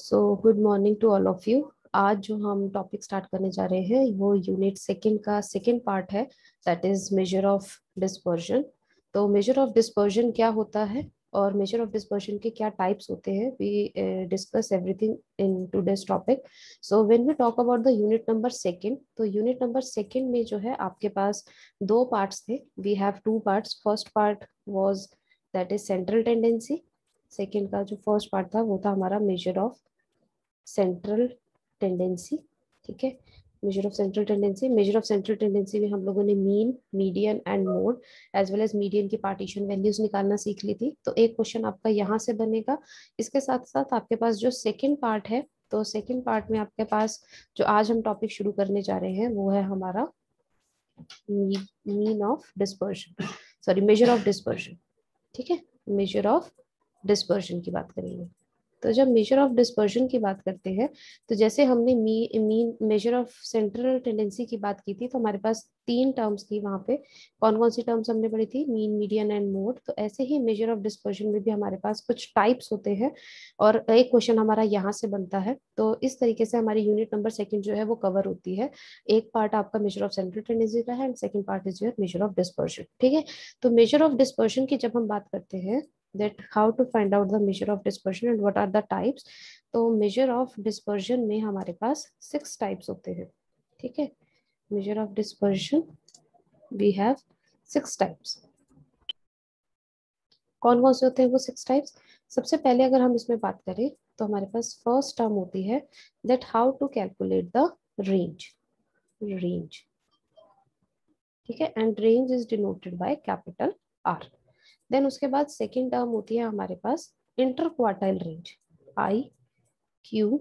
So good morning to all of you. आज जो हम टॉपिक स्टार्ट करने जा रहे हैं वो यूनिट सेकंड का सेकंड पार्ट है, that is measure of dispersion. तो मेजर ऑफ डिस्पर्जन क्या होता है और मेजर ऑफ डिस्पर्जन के क्या टाइप्स होते हैं, we discuss everything in today's topic. So when we talk about the unit number second, तो यूनिट नंबर सेकंड में जो है आपके पास दो पार्ट्स थे। We have two parts. First part was that is central tendency. Second का जो फर्स्ट पार्ट था वो था हमारा मेजर ऑफ सेंट्रल टेंडेंसी। ठीक है, measure of central tendency. Measure of central tendency में हम लोगों ने mean, median and mode as well as median की पार्टीशन वैल्यूज निकालना सीख ली थी। तो एक क्वेश्चन आपका यहाँ से बनेगा। इसके साथ साथ आपके पास जो सेकंड पार्ट है, तो सेकंड पार्ट में आपके पास जो आज हम टॉपिक शुरू करने जा रहे हैं वो है हमारा mean of dispersion, sorry measure of dispersion. ठीक है, मेजर ऑफ डिस्पर्शन की बात करेंगे। तो जब मेजर ऑफ डिस्पर्जन की बात करते हैं, तो जैसे हमने mean major of central tendency की बात की थी, तो हमारे पास तीन टर्म्स थी वहां पे। कौन कौन सी टर्म्स हमने पढ़ी थी? Mean, median and mode. तो ऐसे ही मेजर ऑफ डिस्पर्जन में भी हमारे पास कुछ टाइप्स होते हैं और एक क्वेश्चन हमारा यहाँ से बनता है। तो इस तरीके से हमारी यूनिट नंबर सेकंड जो है वो कवर होती है। एक पार्ट आपका मेजर ऑफ सेंट्रल टेंडेंसी का है and second part is your measure of dispersion. ठीक है, तो मेजर ऑफ डिस्पर्जन की जब हम बात करते हैं, that how to find out the measure of dispersion and what are the types, तो measure of dispersion में हमारे पास 6 types होते हैं। ठीक है, measure of dispersion we have 6 types। कौन कौन से होते हैं वो 6 types? सबसे पहले अगर हम इसमें बात करें तो हमारे पास फर्स्ट टर्म होती है that how to calculate the range। ठीक है, and range is denoted by capital R। Then उसके बाद सेकेंड टर्म होती है हमारे पास inter quartile range, I Q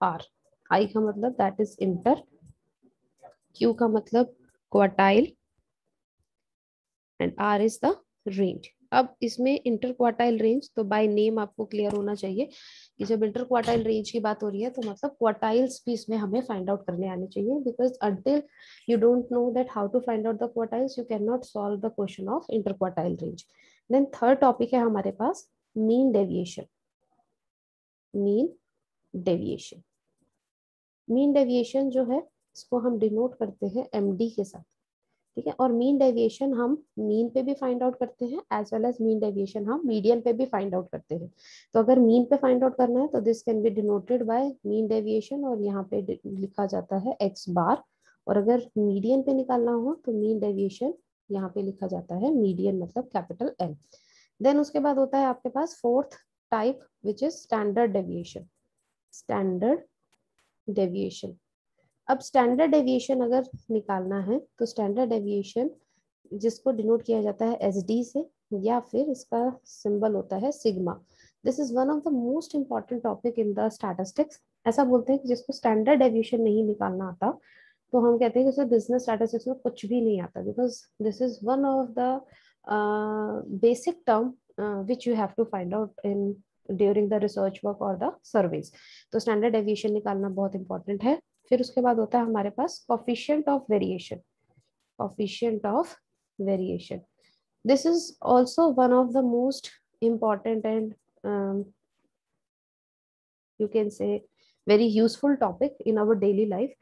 R. I का मतलब दैट इज इंटर, क्यू का मतलब quartile and R is the range. अब इसमें इंटर क्वार्टाइल रेंज तो बाय नेम आपको क्लियर होना चाहिए कि जब इंटर क्वार्टाइल रेंज की बात हो रही है तो मतलब क्वार्टाइल्स भी इसमें हमें फाइंड आउट करने आने चाहिए, because until you don't know that how to find out the quartiles you can not solve the question of inter quartile range. Then third topic है हमारे पास mean deviation. Mean deviation, mean deviation जो है इसको हम denote करते हैं MD के साथ। ठीक है, और मीन डेविएशन हम मीन पे भी फाइंड आउट करते हैं as well as mean deviation हम मीडियन पे भी फाइंड आउट करते हैं। तो अगर मीन पे फाइंड आउट करना है तो this can be denoted by mean deviation और यहाँ पे लिखा जाता है एक्स बार। और अगर मीडियन पे निकालना हो तो मीन डेविएशन यहाँ पे लिखा जाता है मीडियन, मतलब कैपिटल एम। देन उसके बाद होता है आपके पास fourth type which is standard deviation. Standard deviation, अब स्टैंडर्ड डेविएशन अगर निकालना है तो स्टैंडर्ड डेविएशन जिसको डिनोट किया जाता है एस डी से, या फिर इसका सिंबल होता है sigma. This is one of the most important topic in the statistics. ऐसा बोलते हैं कि जिसको स्टैंडर्ड डेविएशन नहीं निकालना आता तो हम कहते हैं कि उसे बिजनेस स्टैटिस्टिक्स में कुछ भी नहीं आता, because this is one of the basic term which you have to find out in during the research work और द सर्वेज। तो स्टैंडर्ड डेविएशन निकालना बहुत इंपॉर्टेंट है। फिर उसके बाद होता है हमारे पास coefficient of variation. Coefficient of variation, this is also one of the most important and you can say very useful topic in our daily life।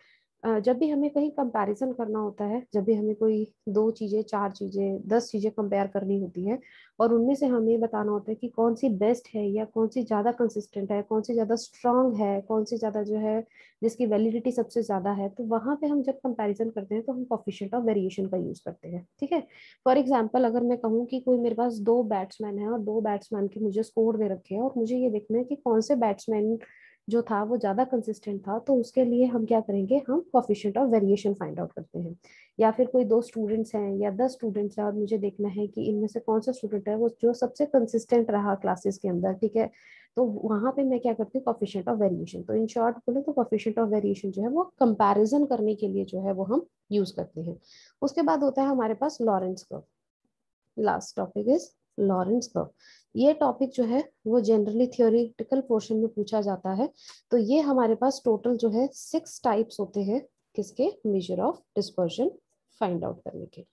जब भी हमें कहीं कंपैरिजन करना होता है, जब भी हमें कोई 2 चीजें, 4 चीजें, 10 चीजें कंपेयर करनी होती है और उनमें से हमें बताना होता है कि कौन सी बेस्ट है या कौन सी ज्यादा कंसिस्टेंट है, कौन सी ज्यादा स्ट्रांग है, कौन सी ज्यादा जो है जिसकी वैलिडिटी सबसे ज्यादा है, तो वहां पे हम जब कंपैरिजन करते हैं तो हम कोफिशिएंट ऑफ वेरिएशन का यूज करते हैं। ठीक है, फॉर एग्जाम्पल अगर मैं कहूँ कि कोई मेरे पास 2 बैट्समैन है और 2 बैट्समैन के मुझे स्कोर दे रखे हैं और मुझे ये देखना है कि कौन से बैट्समैन जो था वो ज्यादा कंसिस्टेंट था, तो उसके लिए हम क्या करेंगे, हम coefficient of variation find out करते हैं। या फिर कोई 2 स्टूडेंट्स हैं या 10 स्टूडेंट्स हैं और मुझे देखना है कि इनमें से कौन सा स्टूडेंट है वो जो सबसे कंसिस्टेंट रहा क्लासेस के अंदर। ठीक है, तो वहां पे मैं क्या करती हूँ, कोफिशिएंट ऑफ वेरिएशन। तो इन शॉर्ट बोले तो कोफिशिएंट ऑफ वेरिएशन जो है वो कंपैरिजन करने के लिए जो है वो हम यूज करते हैं। उसके बाद होता है हमारे पास Lorenz curve. Last topic is Lorenz curve. ये टॉपिक जो है वो जनरली थियोरेटिकल पोर्शन में पूछा जाता है। तो ये हमारे पास टोटल जो है 6 टाइप्स होते हैं किसके, measure of dispersion find out करने के।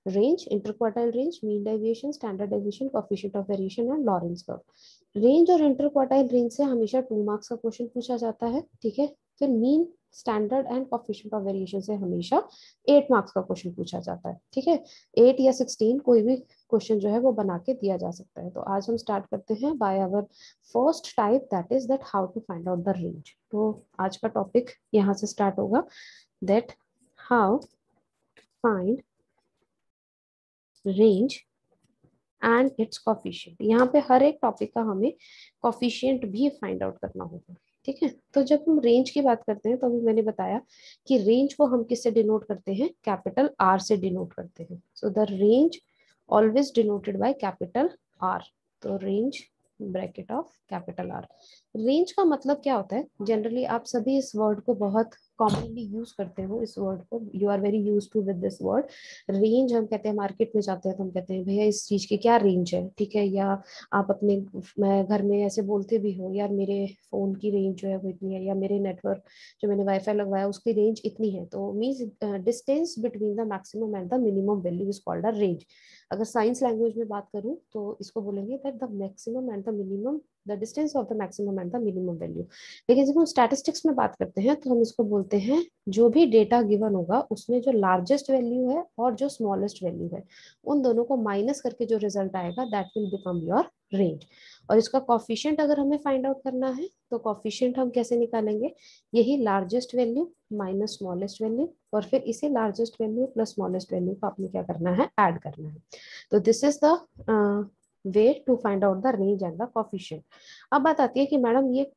Range, interquartile range, mean deviation, standard deviation, coefficient of variation and Lawrence curve. Range और इंटरक्वार्टाइल रेंज से हमेशा 2 मार्क्स का क्वेश्चन पूछा जाता है, ठीक है। फिर mean, standard and coefficient of variation से हमेशा 8 मार्क्स का क्वेश्चन पूछा जाता है, ठीक है। 8 या 16 कोई भी क्वेश्चन जो है वो बना के दिया जा सकता है। तो आज हम स्टार्ट करते हैं by our first type, that is that how to find out the range. तो आज का टॉपिक यहाँ से स्टार्ट होगा, that how find range and its coefficient. यहाँ पे हर एक टॉपिक का हमें कोफिशिएंट भी फाइंड आउट करना होगा, ठीक है। तो जब हम रेंज की बात करते हैं तो अभी मैंने बताया कि रेंज को हम किससे डिनोट करते हैं, कैपिटल आर से डिनोट करते हैं। So the range always denoted by capital R. तो range bracket of capital R. Range का मतलब क्या होता है, जनरली आप सभी इस वर्ड को बहुत कॉमनली यूज करते हो, इस वर्ड को you are very use to with this word range. हम कहते हैं मार्केट में जाते हैं तो हम कहते हैं भैया इस चीज की क्या रेंज है, ठीक है। या आप अपने घर में ऐसे बोलते भी हो, यार मेरे फोन की रेंज जो है वो इतनी है, या मेरे नेटवर्क जो मैंने वाईफाई लगवाया उसकी रेंज इतनी है। तो means distance between the maximum and the minimum value is called a range. अगर साइंस लैंग्वेज में बात करूं तो इसको बोलेंगे that the maximum and the minimum, the distance of the maximum and the minimum value. लेकिन जब हम स्टैटिस्टिक्स में बात करते हैं तो हम इसको बोलते हैं जो भी डेटा गिवन होगा उसमें जो लार्जेस्ट वैल्यू है और जो स्मॉलेस्ट वैल्यू है, उन दोनों को माइनस करके जो रिजल्ट आएगा that will become your range. और इसका कॉफिशिएंट अगर हमें फाइंड आउट करना है तो कॉफिशिएंट हम कैसे निकालेंगे, यही largest value minus smallest value, और फिर इसे largest value plus smallest value को आपने क्या करना है, ऐड करना है। तो this is the way to find out the range and the coefficient. अब बात आती है कि मैडम ये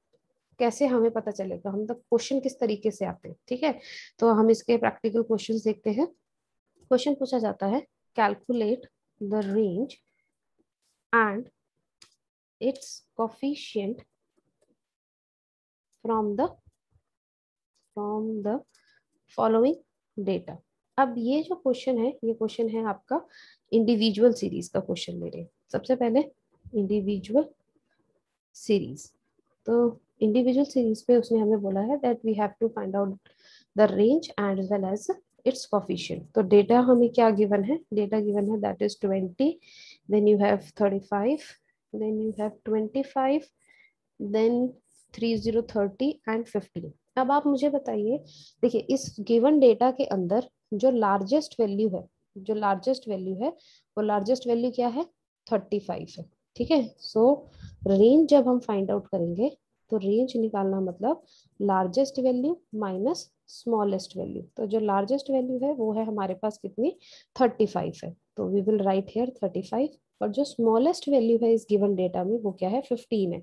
कैसे हमें पता चलेगा, हम तक क्वेश्चन किस तरीके से आते हैं, ठीक है। तो हम इसके प्रैक्टिकल क्वेश्चंस देखते हैं। क्वेश्चन पूछा जाता है, calculate the range and its coefficient from the following data. अब ये जो क्वेश्चन है, ये क्वेश्चन है आपका इंडिविजुअल सीरीज का क्वेश्चन ले रहे हैं। सबसे पहले इंडिविजुअल सीरीज। तो इंडिविजुअल सीरीज पे उसने हमें बोला है that we have to find out the range and well as its coefficient. तो डेटा हमें क्या गिवन है, डेटा गिवन है that is 20, then you have 35, then you have 25, then 30, 30 and 15। अब आप मुझे बताइए, देखिए इस गिवन डेटा के अंदर जो लार्जेस्ट वैल्यू है, जो लार्जेस्ट वैल्यू है वो लार्जेस्ट वैल्यू क्या है, 35 है, ठीक है। सो रेंज जब हम फाइंड आउट करेंगे तो रेंज निकालना मतलब largest value minus smallest value. तो जो लार्जेस्ट वैल्यू है वो है हमारे पास कितनी, 35 है। तो वी विल राइट हियर 35। और जो स्मॉलेस्ट वैल्यू है इस गिवन डेटा में वो क्या है, 15 है।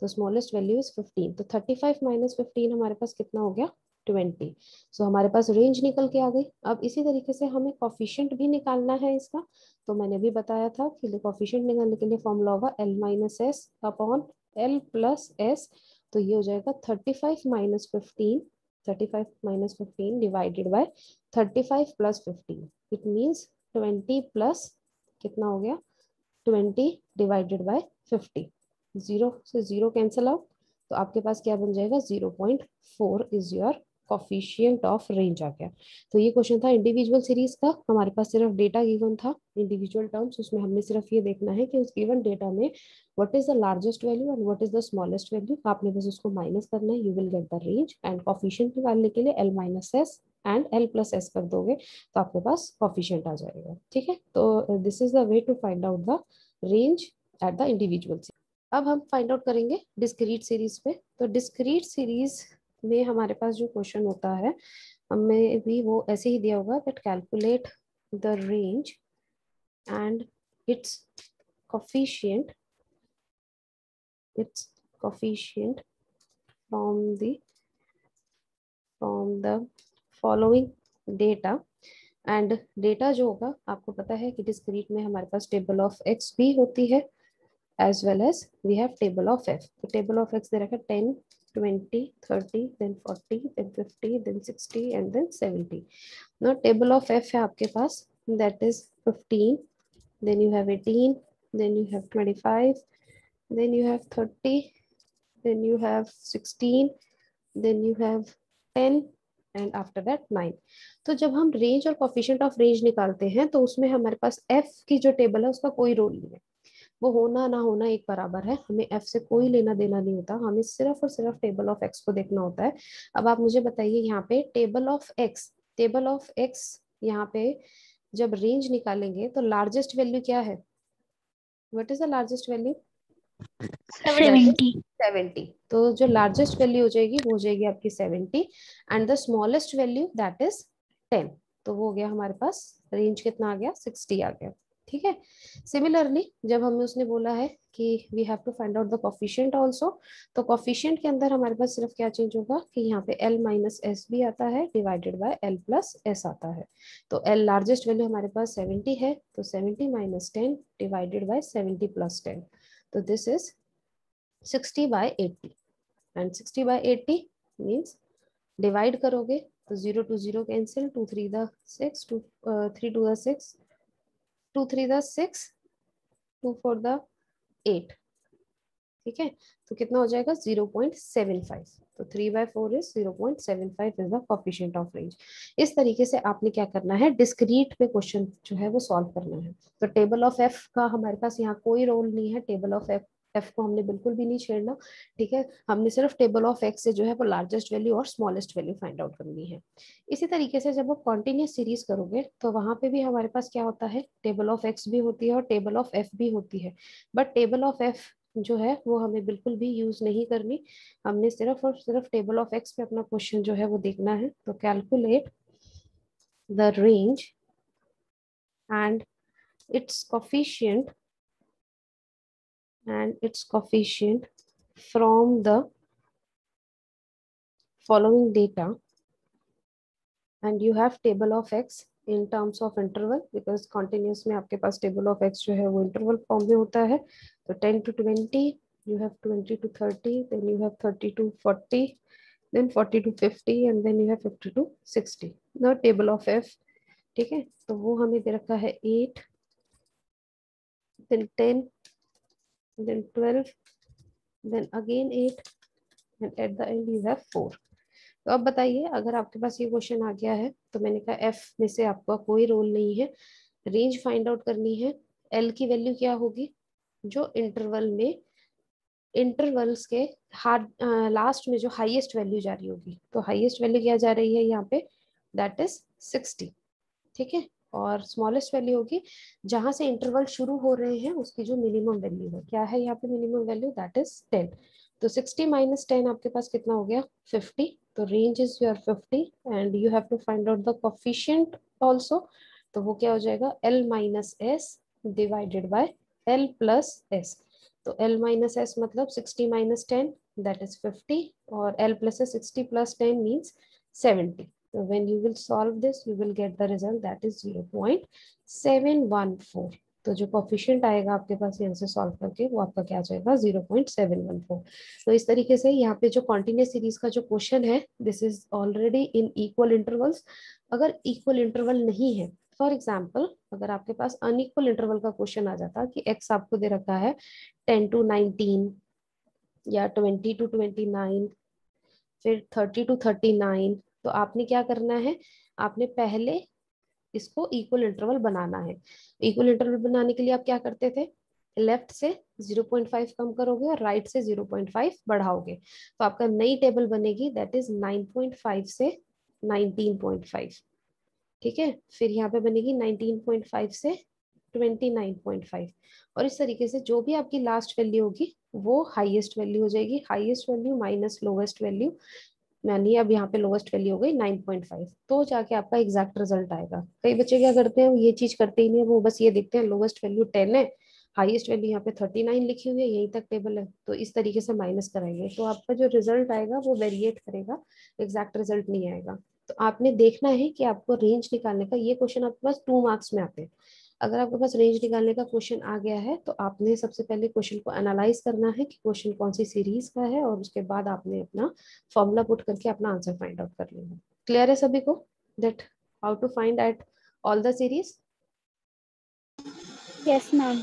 तो स्मॉलेस्ट वैल्यू इज 15। तो 35 माइनस 15 हमारे पास कितना हो गया, 20। सो हमारे पास रेंज निकल के आ गई। अब इसी तरीके से हमें कॉफिशिएंट भी निकालना है इसका। तो मैंने भी बताया था कि कॉफिशिएंट निकालने के लिए फॉर्मूला होगा L minus S upon L plus S. तो ये हो जाएगा 35 minus 15, 35 minus 15 divided by 35 plus 15। It means 20 plus कितना हो गया, 20 डिवाइडेड बाय 50। जीरो से जीरो कैंसिल आउट, तो आपके पास क्या बन जाएगा, 0.4 is your coefficient of range आ गया। तो ये क्वेश्चन था इंडिविजुअल सीरीज का। हमारे पास सिर्फ डेटा गिवन था इंडिविजुअल टर्म्स, उसमें हमने सिर्फ ये देखना है कि उस गिवन डेटा में what is the largest value and what is the smallest value. आपने बस उसको माइनस करना है, you will get the range. And coefficient निकालने के लिए L minus S and L plus S कर दोगे तो आपके पास कॉफिशिएंट आ जाएगा, ठीक है। तो this is the way to find out the range at the individual. अब हम फाइंड आउट करेंगे डिस्क्रीट सीरीज पे। तो डिस्क्रीट सीरीज में हमारे पास जो क्वेश्चन होता है हमें भी वो ऐसे ही दिया होगा that calculate the range and its coefficient, its coefficient from the following data। And data जो होगा आपको पता है कि डिस्क्रीट में हमारे पास टेबल ऑफ एक्स भी होती है as well as we have table of f। तो table of x दे रखा है 10, 20, 30, then 40, then 50, then 60 and then 70। now table of f है आपके पास that is 15, then you have 18, then you have 25, then you have 30, then you have 16, then you have 10, and after that 9। तो जब हम range और coefficient of range निकालते हैं तो उसमें हमारे पास एफ की जो टेबल है उसका कोई रोल नहीं है, वो होना ना होना एक बराबर है, हमें एफ से कोई लेना देना नहीं होता, हमें सिर्फ और सिर्फ टेबल ऑफ एक्स को देखना होता है। अब आप मुझे बताइए यहाँ पे टेबल ऑफ एक्स यहाँ पे जब रेंज निकालेंगे तो लार्जेस्ट वैल्यू क्या है, what is the largest value, that is 70। 70। तो जो लार्जेस्ट वैल्यू हो जाएगी वो हो जाएगी आपकी 70 and the smallest value that is 10। तो वो हो गया हमारे पास रेंज कितना आ गया, 60 आ गया। ठीक है। सिमिलरली जब हमें उसने बोला है कि we have to find out the coefficient also, तो कोफिशिएंट के अंदर हमारे पास सिर्फ क्या चेंज होगा कि यहाँ पे l माइनस एस भी आता है divided by l plus S आता है। तो l लार्जेस्ट वैल्यू हमारे पास 70 है, तो 70 माइनस 10 डिवाइडेड बाय 70 प्लस 10, तो this is 60/80 and 60/80 means divide करोगे तो 0 to 0 cancel, 2 3 the 6, 2 3 2 the 6, 2 3 the 6, 2 4 the 8। ठीक है, तो कितना हो जाएगा 0.75। तो 3/4 is 0.75 is the coefficient of range. इस तरीके से आपने क्या करना है, डिस्क्रीट पे क्वेश्चन जो है वो सॉल्व करना है। तो टेबल ऑफ एफ का हमारे पास यहाँ कोई रोल नहीं है, टेबल ऑफ एफ को हमने बिल्कुल भी नहीं छेड़ना। ठीक है, हमने सिर्फ टेबल ऑफ एक्स से जो है वो लार्जेस्ट वैल्यू और स्मॉलेस्ट वैल्यू फाइंड आउट करनी है। इसी तरीके से जब आप कॉन्टिन्यूस सीरीज करोगे तो वहां पे भी हमारे पास क्या होता है, टेबल ऑफ एक्स भी होती है और टेबल ऑफ एफ भी होती है, बट टेबल ऑफ एफ जो है वो हमें बिल्कुल भी यूज नहीं करनी, हमने सिर्फ और सिर्फ टेबल ऑफ एक्स पे अपना क्वेश्चन जो है वो देखना है। तो calculate the range and its coefficient from the following data, and you have table of x in terms of interval because continuous में आपके पास table of x जो है वो interval form में होता है। तो 10 to 20, you have 20 to 30, then you have 30 to 40, then 40 to 50, and then you have 50 to 60 the table of f। ठीक है, तो वो हमें दे रखा है 8, then 10, then 12, then again 8, and at the end you have 4। तो अब बताइए अगर आपके पास ये क्वेश्चन आ गया है तो मैंने कहा एफ में से आपका कोई रोल नहीं है, रेंज फाइंड आउट करनी है, एल की वैल्यू क्या होगी, जो इंटरवल में इंटरवल्स के हार्ड लास्ट में जो हाईएस्ट वैल्यू जा रही होगी, तो हाईएस्ट वैल्यू क्या जा रही है यहाँ पे, दैट इज 60। ठीक है, और स्मॉलेस्ट वैल्यू होगी जहां से इंटरवल शुरू हो रहे हैं उसकी जो मिनिमम वैल्यू है, क्या है यहाँ पे मिनिमम वैल्यू, दैट इज 10। तो 60 माइनस 10 आपके पास कितना हो गया, 50। तो range is your 50 and you have to find out the coefficient also. तो वो क्या हो जाएगा, l minus S divided by l plus S. तो l माइनस एस मतलब 60 माइनस 10 दैट इज 50, और l plus S 60 plus 10 means 70। So when you will solve this, you will get the result that is 0.714। तो जो coefficient आएगा आपके पास यहाँ से solve करके वो आपका क्या आ जाएगा 0.714। तो इस तरीके से यहाँ पे जो कॉन्टिन्यूस सीरीज का जो क्वेश्चन है this is already in equal intervals. अगर इक्वल इंटरवल नहीं है, फॉर एग्जाम्पल अगर आपके पास अनइक्वल इंटरवल का क्वेश्चन आ जाता कि एक्स आपको दे रखा है 10 to 19 या 20 to 29, फिर 30 to 39, तो आपने क्या करना है, आपने पहले इसको इक्वल इंटरवल बनाना है। इक्वल इंटरवल बनाने के लिए आप क्या करते थे, लेफ्ट से 0.5 कम करोगे और राइट से 0.5 बढ़ाओगे, तो आपका नई टेबल बनेगी दैट इज 9.5 से 19.5। ठीक है, फिर यहाँ पे बनेगी 19.5 से 29.5, और इस तरीके से जो भी आपकी लास्ट वैल्यू होगी वो हाईएस्ट वैल्यू हो जाएगी, highest value minus lowest value, यानी अब यहाँ पे लोवेस्ट वैल्यू हो गई 9.5, तो जाके आपका एग्जैक्ट रिजल्ट आएगा। कई बच्चे क्या करते हैं, ये चीज करते ही नहीं, वो बस ये देखते हैं लोवेस्ट वैल्यू 10 है, हाईएस्ट वैल्यू यहाँ पे 39 लिखी हुई है, यहीं तक टेबल है, तो इस तरीके से माइनस कराएंगे तो आपका जो रिजल्ट आएगा वो वेरिएट करेगा, एग्जैक्ट रिजल्ट नहीं आएगा। तो आपने देखना है कि आपको रेंज निकालने का, ये क्वेश्चन आपके पास 2 मार्क्स में आते हैं। अगर आपके पास रेंज निकालने का क्वेश्चन आ गया है तो आपने सबसे पहले क्वेश्चन को एनालाइज करना है कि क्वेश्चन कौन सी सीरीज का है, और उसके बाद आपने अपना फॉर्मूला पुट करके अपना आंसर फाइंड आउट कर लेना। क्लियर है सभी को that how to find at all the series? Yes ma'am.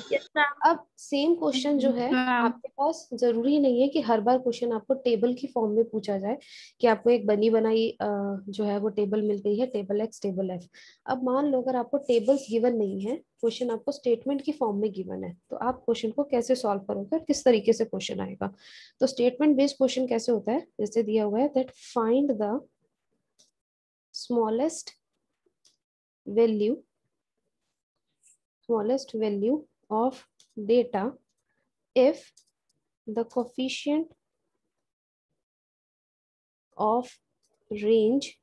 अब सेम क्वेश्चन जो है आपके पास, जरूरी नहीं है कि हर बार क्वेश्चन आपको टेबल की फॉर्म में पूछा जाए कि आपको एक बनी बनाई जो है वो टेबल मिल गई है, टेबल एक्स टेबल एफ। अब मान लो अगर आपको टेबल्स गिवन नहीं है, क्वेश्चन आपको स्टेटमेंट की फॉर्म में गिवन है, तो आप क्वेश्चन को कैसे सॉल्व करोगे और किस तरीके से क्वेश्चन आएगा। तो स्टेटमेंट बेस्ड क्वेश्चन कैसे होता है, जैसे दिया हुआ है that find the smallest value of data if the coefficient of range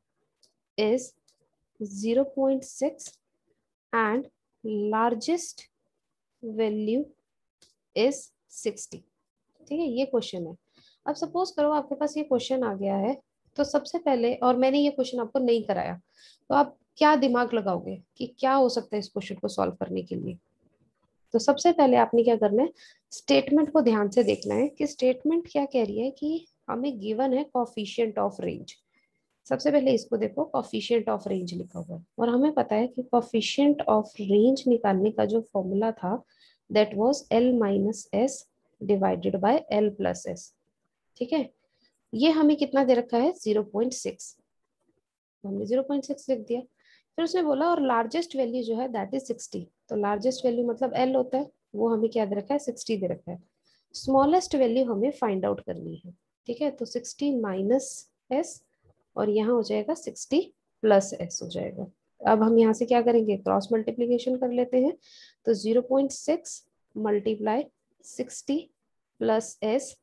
is 0.6 and largest value is 60। ठीक है, ये क्वेश्चन है। अब सपोज करो आपके पास ये क्वेश्चन आ गया है, तो सबसे पहले, और मैंने ये क्वेश्चन आपको नहीं कराया, तो आप क्या दिमाग लगाओगे कि क्या हो सकता है इस क्वेश्चन को सॉल्व करने के लिए। तो सबसे पहले आपने क्या करना है, स्टेटमेंट को ध्यान से देखना है कि स्टेटमेंट क्या कह रही है कि हमें गिवन है कोफिशिएंट ऑफ रेंज। सबसे पहले इसको देखो, कोफिशिएंट ऑफ रेंज लिखा हुआ है और हमें पता है कि कोफिशिएंट ऑफ रेंज निकालने का जो फॉर्मूला था that was L minus S divided by L plus S. ठीक है, ये हमें कितना दे रखा है 0.6, हमने 0.6 लिख दिया। फिर उसने बोला और लार्जेस्ट वैल्यू जो है दैट इज 60, तो लार्जेस्ट वैल्यू मतलब L होता है, वो हमें क्या दे रखा है 60 दे रखा है। स्मॉलेस्ट वैल्यू हमें फाइंड आउट करनी है। ठीक है, तो 60 माइनस एस और यहाँ हो जाएगा 60 प्लस एस हो जाएगा। अब हम यहाँ से क्या करेंगे, क्रॉस मल्टीप्लीकेशन कर लेते हैं। तो 0.6 multiply 60 plus S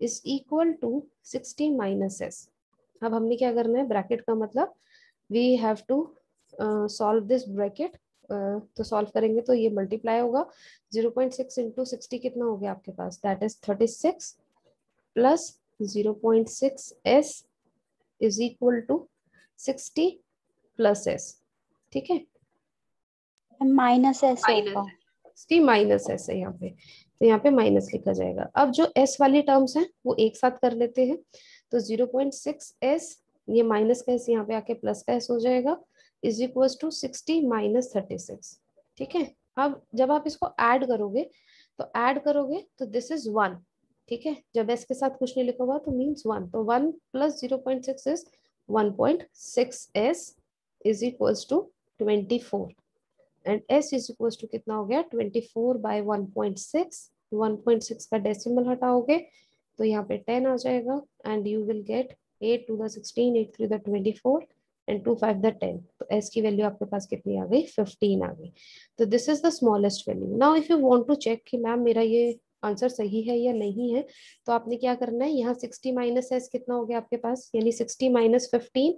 is equal to 60 minus S. अब हमने क्या करना है, ब्रैकेट का मतलब we have to solve this bracket. तो सॉल्व करेंगे तो ये मल्टीप्लाई होगा, 0.6 इंटू 60 कितना हो गया आपके पास, that is 36 plus 0.6 S is equal to 60 plus S. ठीक है, माइनस एस होगा। 60 माइनस एस है यहाँ पे, तो यहाँ पे माइनस लिखा जाएगा। अब जो एस वाली टर्म्स हैं वो एक साथ कर लेते हैं। तो 0.6 एस, ये माइनस का एस यहाँ पे आके प्लस का एस हो जाएगा, इज इक्वल टू 60 माइनस 36। ठीक है, अब जब आप इसको ऐड करोगे तो दिस इज 1। ठीक है, जब एस के साथ कुछ नहीं लिखा हुआ तो मीन्स 1, तो 1 plus 0.6 is 1.6 S is equal to 24 and s is equal to कितना हो गया 24 बाय 1.6। 1.6 का डेसिमल हटाओगे तो यहाँ पे 10 आ जाएगा and you will get 8 to the 16, 8 three the 24 and 2 5 the 10। तो s की वैल्यू आपके पास कितनी आ गई, 15 आ गई। तो this is the smallest value. Now if you want to check कि मैम मेरा ये आंसर सही है या नहीं है, तो आपने क्या करना है, यहाँ 60 माइनस एस कितना हो गया आपके पास, यानी 60 माइनस 15।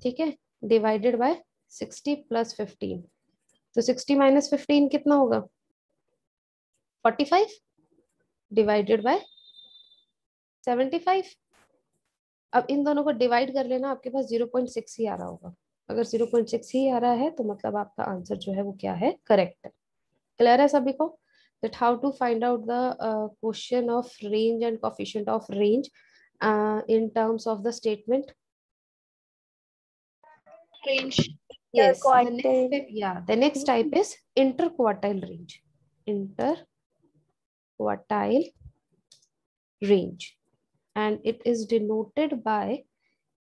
ठीक है, डिवाइडेड बाय 60 प्लस 15। तो 60 माइनस 15 कितना होगा 45 डिवाइडेड बाय 75। अब इन दोनों को डिवाइड कर लेना, आपके पास 0.6 ही आ रहा होगा। अगर 0.6 ही आ रहा है तो मतलब आपका आंसर जो है वो क्या है, करेक्ट है। क्लियर है सभी को that how to find out the question of range and coefficient of range in terms of the statement. Range Yes, quartile. the next type is interquartile range. Interquartile range and it is denoted by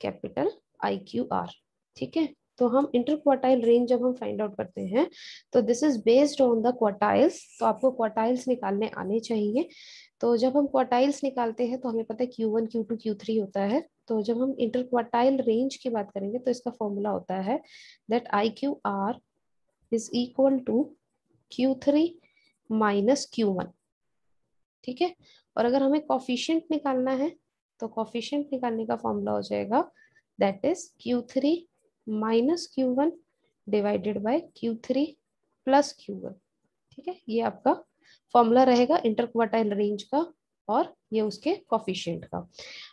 capital IQR। ठीक है, तो हम inter quartile range जब हम find out करते हैं तो this is based on the quartiles. तो आपको क्वार्टाइल्स निकालने आने चाहिए। तो जब हम क्वार्टाइल्स निकालते हैं तो हमें पता है Q1 Q2 Q3 होता है। तो जब हम इंटर क्वार्टाइल रेंज की बात करेंगे तो इसका फॉर्मूला होता है that IQR is equal to Q3 minus Q1। ठीक है, और अगर हमें कॉफिशिएंट निकालना है तो कॉफिशिएंट निकालने का फॉर्मूला हो जाएगा that is Q3 minus Q1 divided by Q3 plus Q1। ठीक है, ये आपका फॉर्मूला रहेगा इंटरक्वार्टाइल रेंज का और ये उसके कोफिशिएंट का।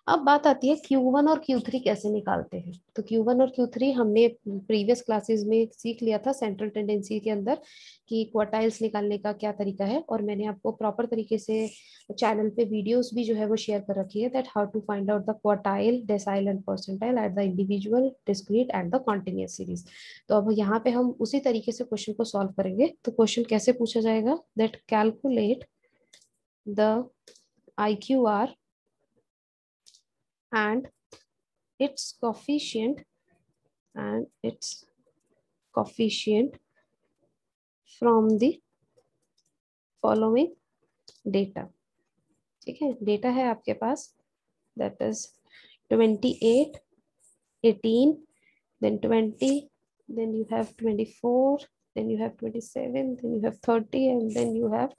अब बात आती है Q1 और Q3 कैसे निकालते हैं। तो Q1 और Q3 हमने प्रीवियस क्लासेस में सीख लिया था सेंट्रल टेंडेंसी के अंदर कि क्वार्टाइल्स निकालने का क्या तरीका है, और मैंने आपको प्रॉपर तरीके से चैनल पे वीडियोस भी जो है वो शेयर कर रखी है, that how to find out the quartile, decile and percentile at the individual, discrete and the continuous series. तो अब यहाँ पे हम उसी तरीके से क्वेश्चन को सॉल्व करेंगे। तो क्वेश्चन कैसे पूछा जाएगा, that calculate the IQR and its coefficient and its coefficient from the following data। ठीक है, डेटा है आपके पास, that is 28, 18, then 20, then you have 24, then you have 27, then you have 30 and then you have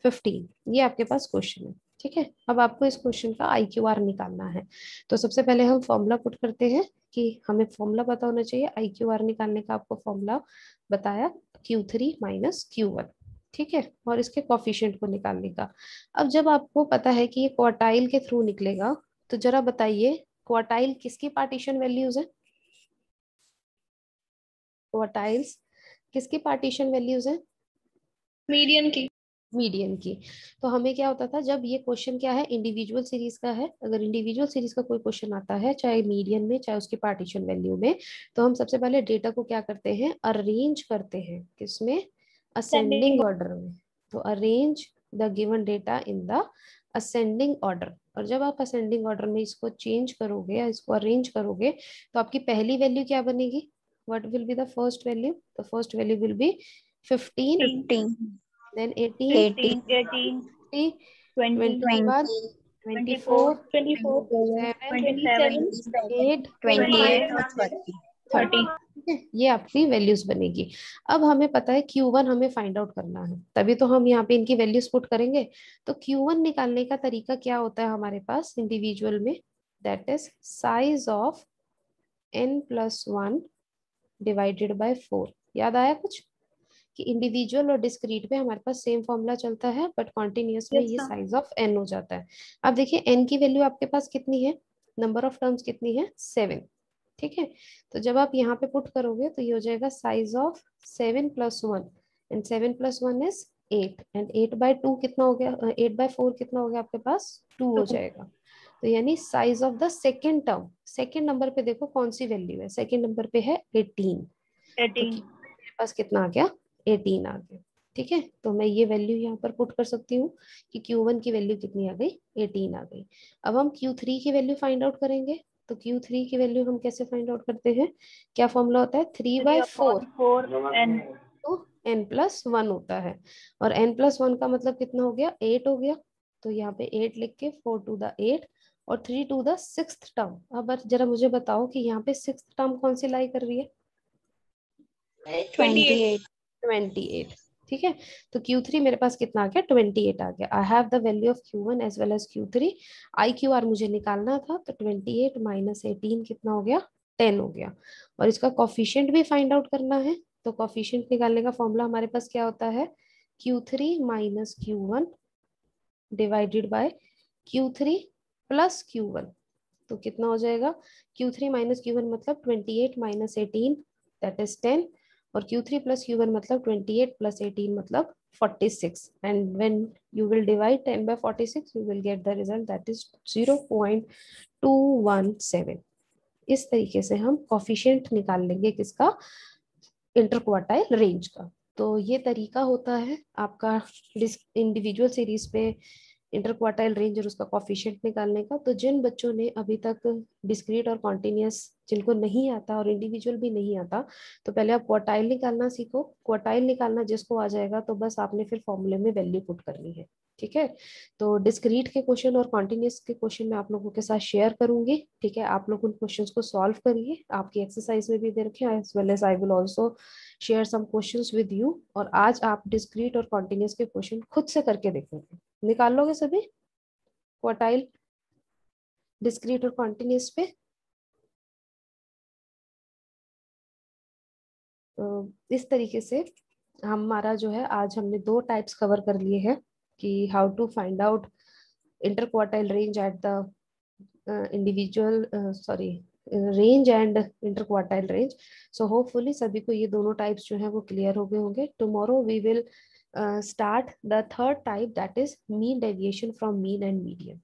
15। ये आपके पास question है। ठीक है, अब आपको इस क्वेश्चन का IQR निकालना है। तो सबसे पहले हम फॉर्मूला पुट करते हैं कि हमें फॉर्मूला पता होना चाहिए। IQR निकालने का आपको फॉर्मूला बताया, Q3 माइनस Q1। ठीक है, और इसके कोफिशिएंट को निकालने का। अब जब आपको पता है कि ये क्वार्टाइल के थ्रू निकलेगा, तो जरा बताइए क्वार्टाइल किसकी पार्टीशन वैल्यूज है, क्वार्टाइल्स किसकी पार्टीशन वैल्यूज है, मीडियन की। मीडियन की। तो हमें क्या होता था, जब ये क्वेश्चन क्या है, इंडिविजुअल सीरीज का है, अगर इंडिविजुअल सीरीज का कोई क्वेश्चन आता है चाहे मीडियन में चाहे उसकी पार्टीशन वैल्यू में, तो हम सबसे पहले डेटा को क्या करते हैं, अरेंज करते हैं, किसमें, असेंडिंग ऑर्डर में। तो arrange the given data in the ascending order. और जब आप असेंडिंग ऑर्डर में इसको चेंज करोगे या इसको अरेंज करोगे, तो आपकी पहली वैल्यू क्या बनेगी, what will be the first value, the first value will be 15, 15, then 18, 18, 18, 20, 20, 20 के बाद 24, 24, 24, 27, 27, 8, 28 29, और 30। 30। ठीक है, ये आपकी वैल्यूज बनेगी। अब हमें पता है Q1 हमें फाइंड आउट करना है, तभी तो हम यहाँ पे इनकी वैल्यूज पुट करेंगे। तो Q1 निकालने का तरीका क्या होता है हमारे पास इंडिविजुअल में, that is size of n+1 divided by 4। याद आया कुछ कि इंडिविजुअल और डिस्क्रीट में हमारे पास सेम फॉर्मूला चलता है, बट कॉन्टिन्यूअस में यस ये सर। साइज ऑफ n हो जाता है। अब देखिए n की वैल्यू आपके पास कितनी है, नंबर ऑफ टर्म्स कितनी है, 7। ठीक है, तो जब आप यहाँ पे पुट करोगे तो ये हो जाएगा size of 7+1, and 7+1 is 8, and 8/2 कितना हो गया, 8/4 कितना हो गया आपके पास, 2 हो जाएगा। तो यानी size of the second term, second number पे देखो कौन सी वैल्यू है, सेकेंड नंबर पे है 18। तो 18, मेरे पास कितना आ गया, 18 आ गया। ठीक है, तो मैं ये वैल्यू यहाँ पर पुट कर सकती हूँ कि Q1 की वैल्यू कितनी आ गई, 18 आ गई। अब हम Q3 की वैल्यू फाइंड आउट करेंगे। तो Q3 की वैल्यू हम कैसे फाइंड आउट करते हैं, क्या फॉर्मूला होता है, 3/4 3/4 n। तो n+1 होता है, और n+1 का मतलब कितना हो गया, 8 हो गया। तो यहाँ पे 8 लिख के 4 टू द 8 और 3 टू द सिक्स्थ टर्म। अब जरा मुझे बताओ कि यहाँ पे सिक्स्थ टर्म कौन सी लाई कर रही है, 28। 28। ठीक है, तो Q3 मेरे पास कितना आ गया, 28 आ गया। I have the value of Q1 as well as Q3। IQR मुझे निकालना था, तो 28 माइनस 18 कितना हो गया, 10 हो गया। और इसका कॉफिशिएंट भी फाइंड आउट करना है। तो कॉफिशिएंट निकालने का फॉर्मूला हमारे पास क्या होता है, Q3 minus Q1 divided by Q3 plus Q1। तो कितना हो जाएगा, Q3 माइनस Q1 मतलब 28 माइनस 18 दैट इज 10, और Q3 प्लस Q1 मतलब 28 प्लस 18 मतलब 46, and when you will divide 10 by 46 you will get the result that is 0.217। इस तरीके से हम कॉफिशिएंट निकाल लेंगे किसका, इंटरक्वार्टाइल रेंज का। तो ये तरीका होता है आपका इंडिविजुअल सीरीज पे इंटरक्वार्टाइल रेंज और उसका कॉफिशिएंट निकालने का। तो जिन बच्चों ने अभी तक डिस्क्रीट और कॉन्टिन्यूअस जिनको नहीं आता और इंडिविजुअल भी नहीं आता, तो पहले आप क्वार्टाइल निकालना सीखो। क्वार्टाइल निकालना जिसको आ जाएगा तो बस आपने फिर फॉर्मूले में वैल्यू पुट करनी है। ठीक है, तो डिस्क्रीट के क्वेश्चन और कॉन्टिन्यूअस के क्वेश्चन मैं आप लोगों के साथ शेयर करूंगी। ठीक है, आप लोग उन क्वेश्चंस को सॉल्व करिए, आपकी एक्सरसाइज में भी दे रखे as well as I will also share some questions with you. और आज आप डिस्क्रीट और कॉन्टिन्यूअस के क्वेश्चन खुद से करके देखेंगे, निकाल लोगे सभी क्वार्टाइल, डिस्क्रीट और कॉन्टिन्यूअस पे। तो इस तरीके से हमारा जो है, आज हमने दो टाइप्स कवर कर लिए हैं कि how to find out inter quartile range at the individual range and inter quartile range. So hopefully सभी को ये दोनों टाइप्स जो है वो क्लियर हो गए होंगे. Tomorrow we will start the third type, that is mean deviation from mean and median.